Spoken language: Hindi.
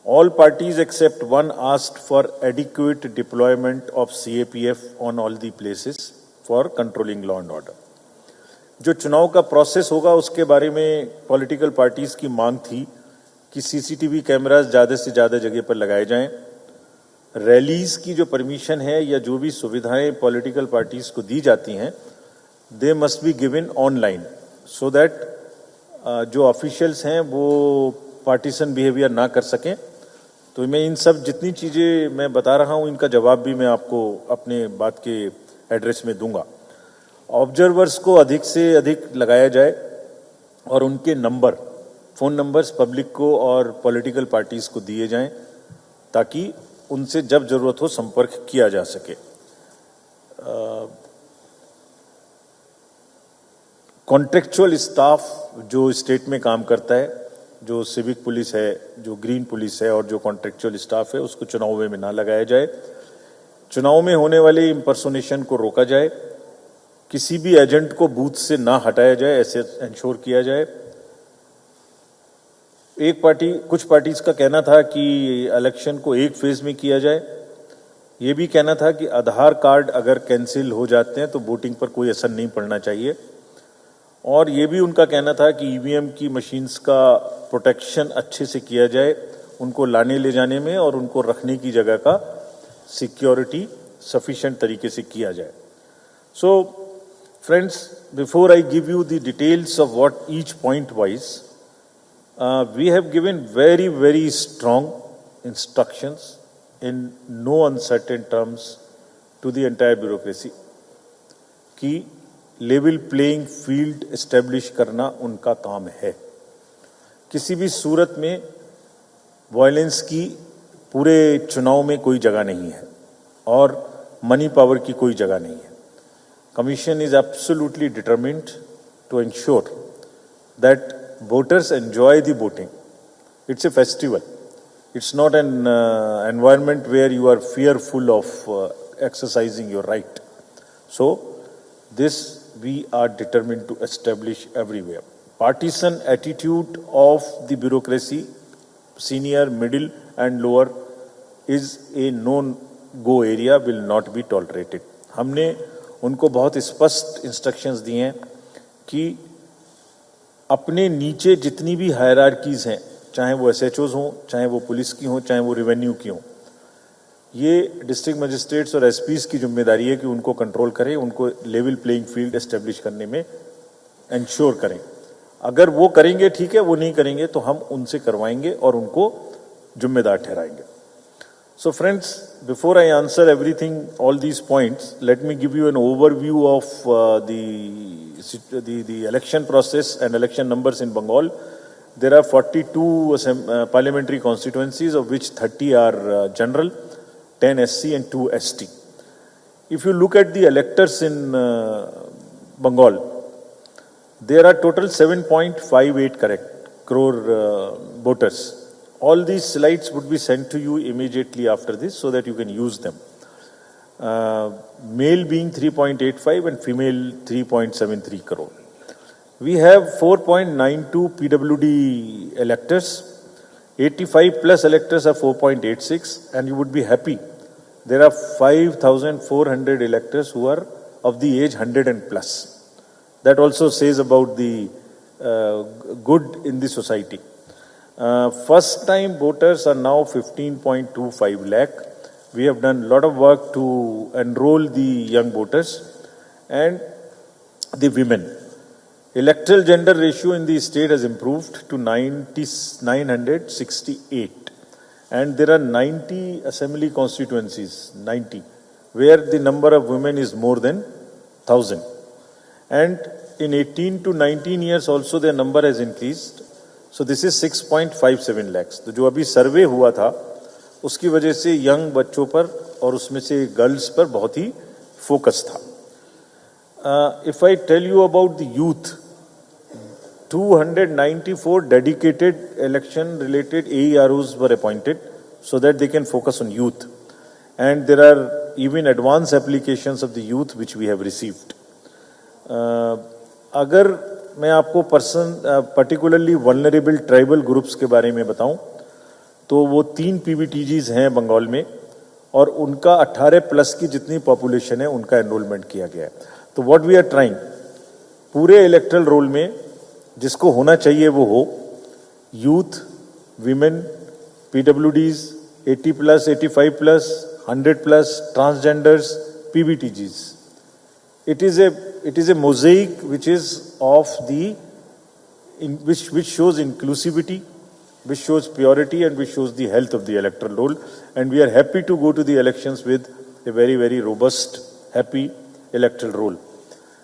All parties except one asked for adequate deployment of CAPF on all the places for controlling law and order. जो चुनाव का प्रोसेस होगा उसके बारे में पॉलिटिकल पार्टीज की मांग थी कि सीसीटीवी कैमरास ज़्यादा से ज़्यादा जगह पर लगाए जाएं। रैलीज की जो परमिशन है या जो भी सुविधाएं पॉलिटिकल पार्टीज को दी जाती हैं, they must be given online so that जो ऑफिशियल्स हैं वो पार्टीसन बिहेवियर ना कर सकें। तो मैं इन सब जितनी चीज़ें मैं बता रहा हूं, इनका जवाब भी मैं आपको अपने बात के एड्रेस में दूंगा। ऑब्जर्वर्स को अधिक से अधिक लगाया जाए और उनके नंबर, फ़ोन नंबर्स पब्लिक को और पॉलिटिकल पार्टीज को दिए जाएं ताकि उनसे जब जरूरत हो संपर्क किया जा सके। कॉन्ट्रेक्चुअल स्टाफ जो स्टेट में काम करता है, जो सिविक पुलिस है, जो ग्रीन पुलिस है और जो कॉन्ट्रेक्चुअल स्टाफ है, उसको चुनाव में ना लगाया जाए। चुनाव में होने वाले इंपर्सोनेशन को रोका जाए। किसी भी एजेंट को बूथ से ना हटाया जाए, ऐसे इंश्योर किया जाए। कुछ पार्टीज का कहना था कि इलेक्शन को एक फेज में किया जाए। ये भी कहना था कि आधार कार्ड अगर कैंसिल हो जाते हैं तो वोटिंग पर कोई असर नहीं पड़ना चाहिए। और ये भी उनका कहना था कि ईवीएम की मशीन्स का प्रोटेक्शन अच्छे से किया जाए, उनको लाने ले जाने में और उनको रखने की जगह का सिक्योरिटी सफिशिएंट तरीके से किया जाए। So friends, before I give you the details of what each point wise, we have given very very strong instructions in no uncertain terms to the entire bureaucracy कि लेवल प्लेइंग फील्ड एस्टेब्लिश करना उनका काम है। किसी भी सूरत में वायलेंस की पूरे चुनाव में कोई जगह नहीं है और मनी पावर की कोई जगह नहीं है। Commission is absolutely determined to ensure that voters enjoy the voting. It's a festival, it's not an environment where you are fearful of exercising your right. So this we are determined to establish everywhere. Partisan attitude of the bureaucracy, senior, middle and lower, is a no-go area, will not be tolerated. हमने उनको बहुत स्पष्ट इंस्ट्रक्शंस दिए हैं कि अपने नीचे जितनी भी हायरार्कीज हैं, चाहे वो एसएचओज हों, चाहे वो पुलिस की हों, चाहे वो रेवेन्यू की हों, ये डिस्ट्रिक्ट मजिस्ट्रेट्स और एसपीज की जिम्मेदारी है कि उनको कंट्रोल करें, उनको लेवल प्लेइंग फील्ड एस्टेब्लिश करने में इंश्योर करें। अगर वो करेंगे ठीक है, वो नहीं करेंगे तो हम उनसे करवाएंगे और उनको जिम्मेदार ठहराएंगे। So friends, before I answer everything, all these points, let me give you an overview of the election process and election numbers in Bengal. There are 42 parliamentary constituencies, of which 30 are general, 10 SC and 2 ST. If you look at the electors in Bengal, there are total 7.58 crore voters. All these slides would be sent to you immediately after this so that you can use them. Male being 3.85 and female 3.73 crore. We have 4.92 PWD electors. 85 plus electors are 4.86, and you would be happy. There are 5,400 electors who are of the age 100 and plus. That also says about the good in the society. First time voters are now 15.25 lakh. We have done a lot of work to enroll the young voters and the women. Electoral gender ratio in the state has improved to 968, and there are 90 assembly constituencies, 90, where the number of women is more than 1,000. And in 18 to 19 years also their number has increased. So this is 6.57 lakhs. तो जो अभी सर्वे हुआ था उसकी वजह से यंग बच्चों पर और उसमें से गर्ल्स पर बहुत ही फोकस था. If I tell you about the youth, 294 dedicated election related AEROs were appointed so that they can focus on youth. And there are even advanced applications of the youth which we have received. अगर मैं आपको पर्टिकुलरली वल्नरेबल ट्राइबल ग्रुप्स के बारे में बताऊं तो वो 3 PBTGs हैं बंगाल में और उनका 18 प्लस की जितनी पॉपुलेशन है उनका एनरोलमेंट किया गया है। तो व्हाट वी आर ट्राइंग, पूरे इलेक्ट्रल रोल में जिसको होना चाहिए वो हो, youth, women, PWDs, 80 plus, 85 plus, 100 plus, transgenders, PBTGs. It is a mosaic which is of the which shows inclusivity, which shows purity, and which shows the health of the electoral roll. And we are happy to go to the elections with a very, very robust, happy electoral roll.